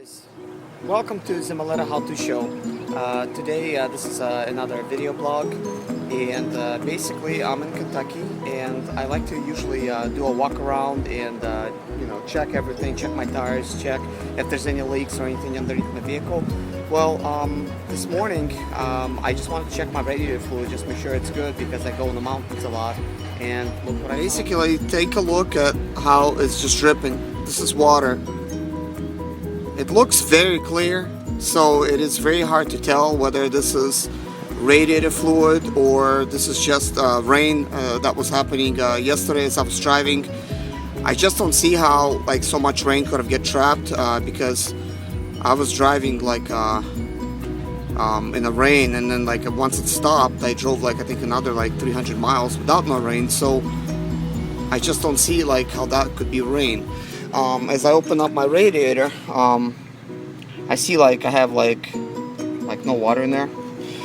Guys, welcome to Zimaleta how-to show. Today this is another video blog, and basically I'm in Kentucky, and I like to usually do a walk around and check everything, check my tires, check if there's any leaks or anything underneath my vehicle. Well, this morning I just wanted to check my radiator fluid, just make sure it's good because I go in the mountains a lot. And look what I basically take a look at how it's just dripping. This is water. It looks very clear, so it is very hard to tell whether this is radiator fluid or this is just rain that was happening yesterday as I was driving. I just don't see how so much rain could have get trapped because I was driving in the rain, and then once it stopped I drove I think another 300 miles without no rain, so I just don't see how that could be rain. As I open up my radiator, I see I have no water in there,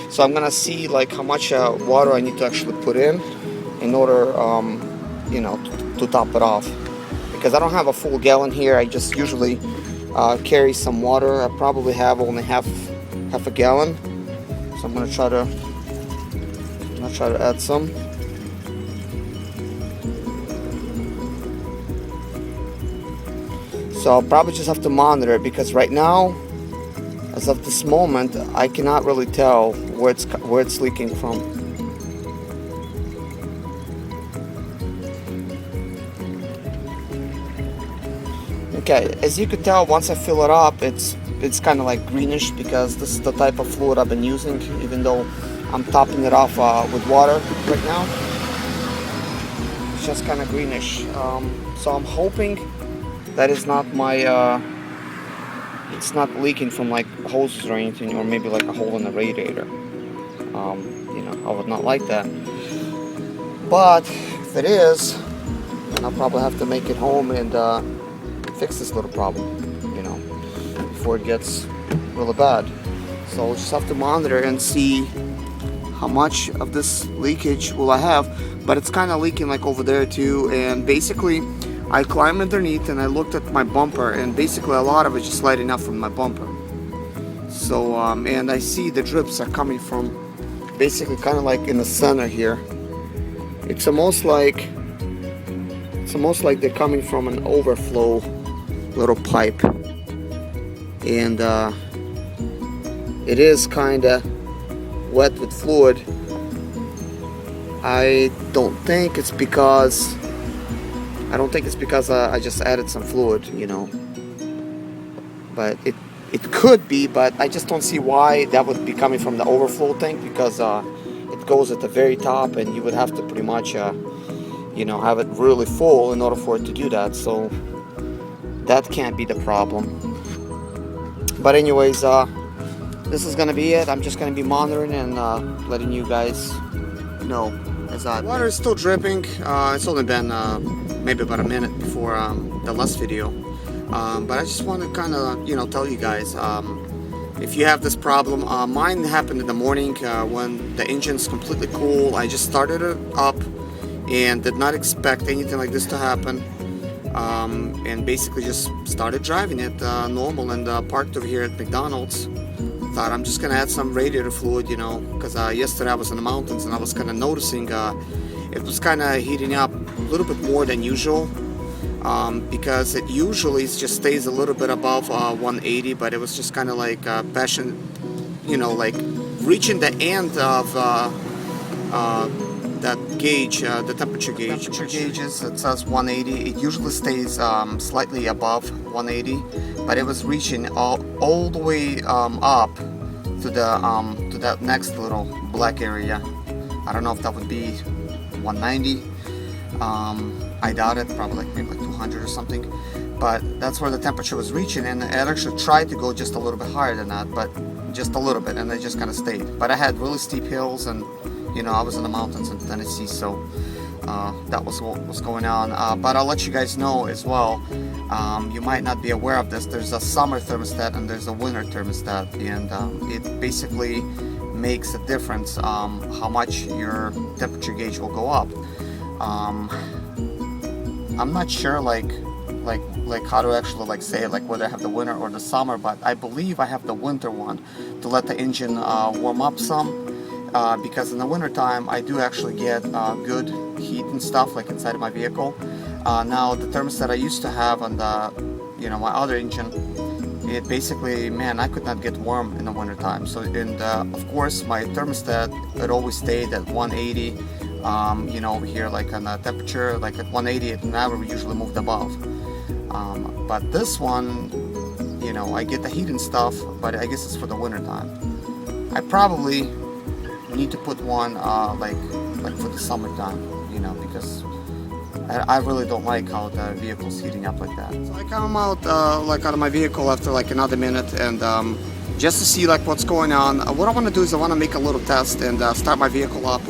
so I'm gonna see how much water I need to actually put in order to top it off, because I don't have a full gallon here. I just usually carry some water. I probably have only half a gallon, so I'm gonna try to add some. So I'll probably just have to monitor it, because right now, as of this moment, I cannot really tell where it's leaking from. Okay, as you can tell, once I fill it up, it's kind of greenish, because this is the type of fluid I've been using, even though I'm topping it off with water right now. It's just kind of greenish. So I'm hoping that is not it's not leaking from hoses or anything, or maybe a hole in the radiator. I would not like that. But if it is, then I'll probably have to make it home and fix this little problem, before it gets really bad. So we'll just have to monitor and see how much of this leakage will I have. But it's kind of leaking over there too, and basically I climbed underneath and I looked at my bumper, and basically a lot of it just lighting up from my bumper. So and I see the drips are coming from basically kind of in the center here. It's almost like they're coming from an overflow little pipe, and it is kind of wet with fluid. I don't think it's because I just added some fluid, but it could be, but I just don't see why that would be coming from the overflow tank, because it goes at the very top, and you would have to pretty much have it really full in order for it to do that. So that can't be the problem. But anyways, this is gonna be it. I'm just gonna be monitoring and letting you guys know. As water is still dripping. It's only been maybe about a minute before the last video, but I just want to kind of tell you guys, if you have this problem. Mine happened in the morning when the engine's completely cool. I just started it up and did not expect anything like this to happen, and basically just started driving it normal, and parked over here at McDonald's. Thought I'm just gonna add some radiator fluid, because yesterday I was in the mountains and I was kind of noticing it was kind of heating up a little bit more than usual, because it usually just stays a little bit above 180, but it was just kind of passion, reaching the end of that gauge, the temperature gauge. Temperature gauges, it says 180. It usually stays slightly above 180, but it was reaching all the way up to that next little black area. I don't know if that would be 190. I doubt it. Probably maybe 200 or something. But that's where the temperature was reaching, and it actually tried to go just a little bit higher than that, but just a little bit, and it just kind of stayed. But I had really steep hills, and I was in the mountains in Tennessee, so that was what was going on. But I'll let you guys know as well. You might not be aware of this. There's a summer thermostat and there's a winter thermostat, and it basically makes a difference how much your temperature gauge will go up. I'm not sure like how to actually like say like whether I have the winter or the summer, but I believe I have the winter one to let the engine warm up some, because in the winter time I do actually get good heat and stuff like inside of my vehicle. Now the thermostat I used to have on the my other engine, it basically, man, I could not get warm in the winter time. So, and of course my thermostat, it always stayed at 180. Over here, like on the temperature, like at 180, it never usually moved above. But this one, I get the heat and stuff, but I guess it's for the winter time. I probably need to put one like for the summertime, because I really don't like how the vehicle's heating up like that. So I come out out of my vehicle after like another minute, and just to see like what's going on. What I want to do is I want to make a little test and start my vehicle up.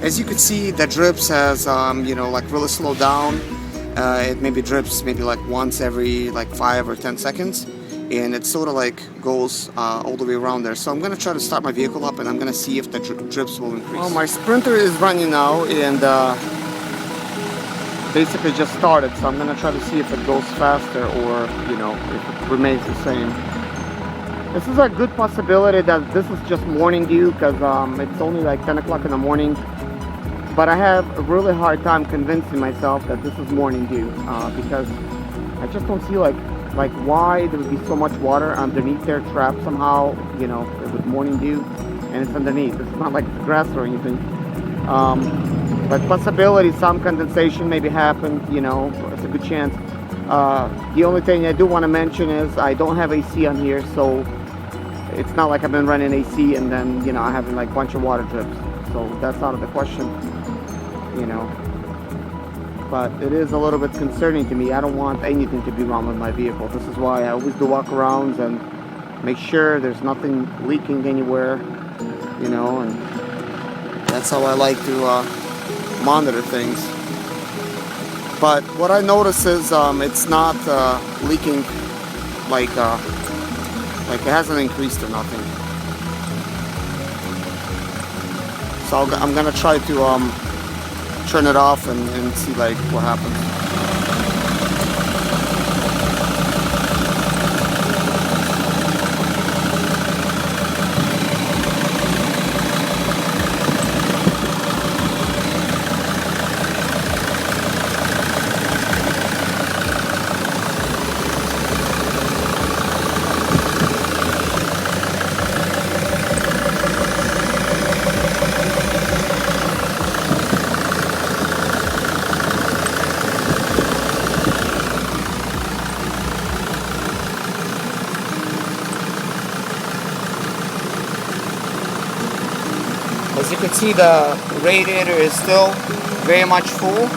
As you can see, the drips has like really slowed down. It maybe drips maybe like once every like 5 or 10 seconds, and it sort of like goes all the way around there. So I'm gonna try to start my vehicle up, and I'm gonna see if the drips will increase. Well, my Sprinter is running now, and basically just started, so I'm gonna try to see if it goes faster or if it remains the same. This is a good possibility that this is just morning dew, because it's only like 10 o'clock in the morning, but I have a really hard time convincing myself that this is morning dew, because I just don't see like why there would be so much water underneath there trapped somehow, with morning dew, and it's underneath. It's not like it's grass or anything. But possibility some condensation maybe happened, it's a good chance. The only thing I do want to mention is I don't have AC on here, so it's not like I've been running AC and then I having like a bunch of water drips, so that's out of the question, but it is a little bit concerning to me. I don't want anything to be wrong with my vehicle. This is why I always do walk-arounds and make sure there's nothing leaking anywhere, and that's how I like to monitor things. But what I notice is it's not leaking like it hasn't increased or nothing. So I'm gonna try to turn it off and see like what happens. As you can see, the radiator is still very much full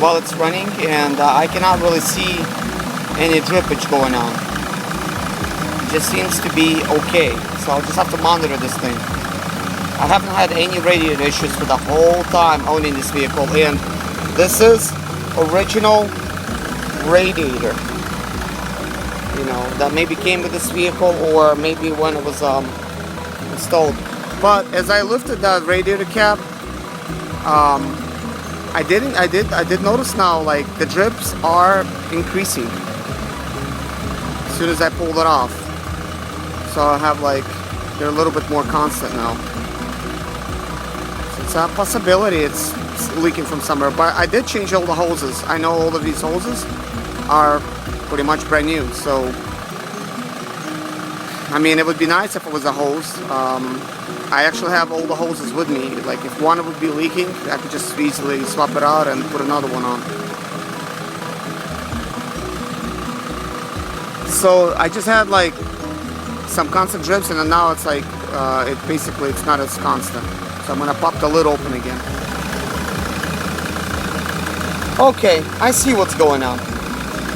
while it's running, and I cannot really see any drippage going on. It just seems to be okay, so I'll just have to monitor this thing. I haven't had any radiator issues for the whole time owning this vehicle, and this is original radiator. That maybe came with this vehicle, or maybe when it was installed. But as I lifted that radiator cap, I did notice now like the drips are increasing as soon as I pulled it off. So I have like they're a little bit more constant now. So it's a possibility it's leaking from somewhere. But I did change all the hoses. I know all of these hoses are pretty much brand new. So I mean, it would be nice if it was a hose. I actually have all the hoses with me. Like if one would be leaking, I could just easily swap it out and put another one on. So I just had like some constant drips, and then now it's like it's not as constant. So I'm gonna pop the lid open again. Okay, I see what's going on.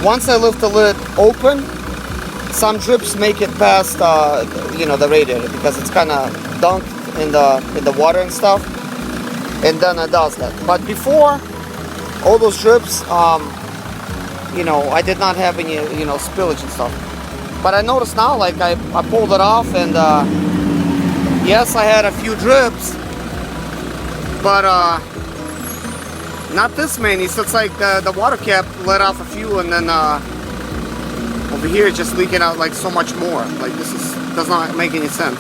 Once I lift the lid open, some drips make it past the radiator, because it's kind of dunked in the water and stuff, and then it does that. But before, all those drips, I did not have any spillage and stuff. But I noticed now, like I pulled it off, and yes, I had a few drips, but Not this many, so it's like the water cap let off a few, and then over here it's just leaking out like so much more. Like this does not make any sense.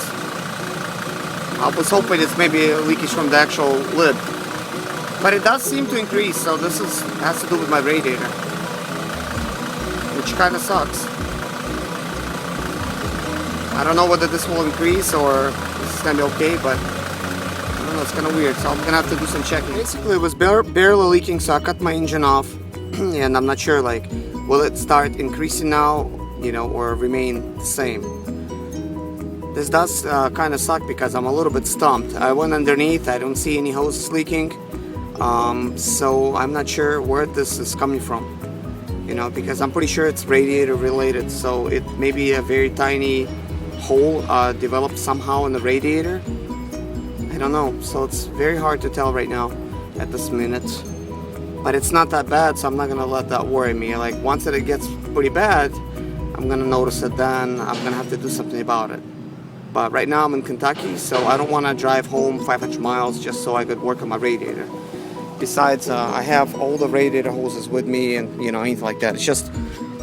I was hoping it's maybe a leakage from the actual lid, but it does seem to increase. So this has to do with my radiator, which kind of sucks. I don't know whether this will increase or this is gonna be okay, but I don't know, it's kind of weird, so I'm gonna have to do some checking. Basically, it was barely leaking, so I cut my engine off, and I'm not sure, like, will it start increasing now, you know, or remain the same. This does kind of suck because I'm a little bit stumped. I went underneath, I don't see any hoses leaking, so I'm not sure where this is coming from, you know, because I'm pretty sure it's radiator related, so it may be a very tiny hole developed somehow in the radiator. I don't know, so it's very hard to tell right now at this minute, but it's not that bad, so I'm not gonna let that worry me. Like once it gets pretty bad, I'm gonna notice it, then I'm gonna have to do something about it. But right now I'm in Kentucky, so I don't want to drive home 500 miles just so I could work on my radiator. Besides, I have all the radiator hoses with me, and you know, anything like that. It's just,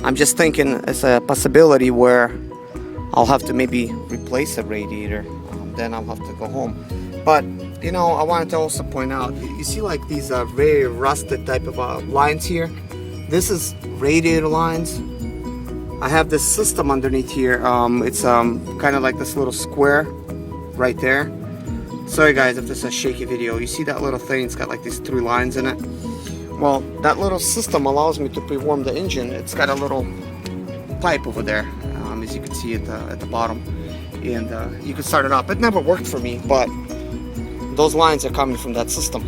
I'm just thinking it's a possibility where I'll have to maybe replace a radiator, then I'll have to go home. But you know, I wanted to also point out, you see like these very rusted type of lines here. This is radiator lines. I have this system underneath here. It's kind of like this little square right there. Sorry guys if this is a shaky video. You see that little thing? It's got like these 3 lines in it. Well, that little system allows me to pre-warm the engine. It's got a little pipe over there, as you can see at the bottom, and you can start it up. It never worked for me, but those lines are coming from that system.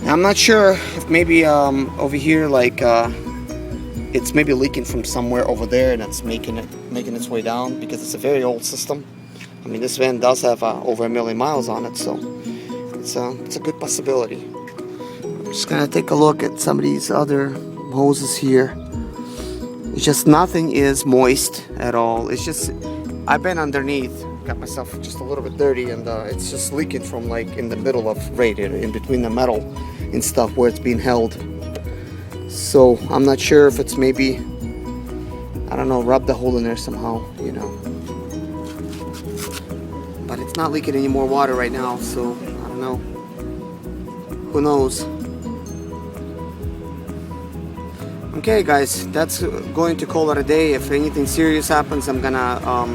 Now, I'm not sure if maybe over here, like it's maybe leaking from somewhere over there, and it's making its way down because it's a very old system. I mean, this van does have over 1 million miles on it, so it's a good possibility. I'm just gonna take a look at some of these other hoses here. It's just nothing is moist at all. It's just, I've been underneath, got myself just a little bit dirty, and it's just leaking from like in the middle of radiator, in between the metal and stuff where it's being held. So I'm not sure if it's maybe, I don't know, rub the hole in there somehow, you know. But it's not leaking any more water right now, so I don't know. Who knows? Okay guys, that's going to call it a day. If anything serious happens, I'm gonna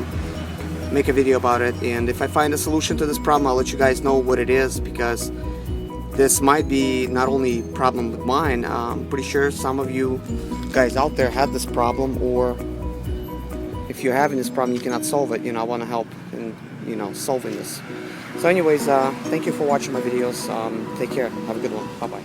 make a video about it, and if I find a solution to this problem, I'll let you guys know what it is, because this might be not only a problem with mine. I'm pretty sure some of you guys out there had this problem, or if you're having this problem you cannot solve it, you know, I want to help in, you know, solving this. So anyways, thank you for watching my videos. Take care, have a good one, bye bye.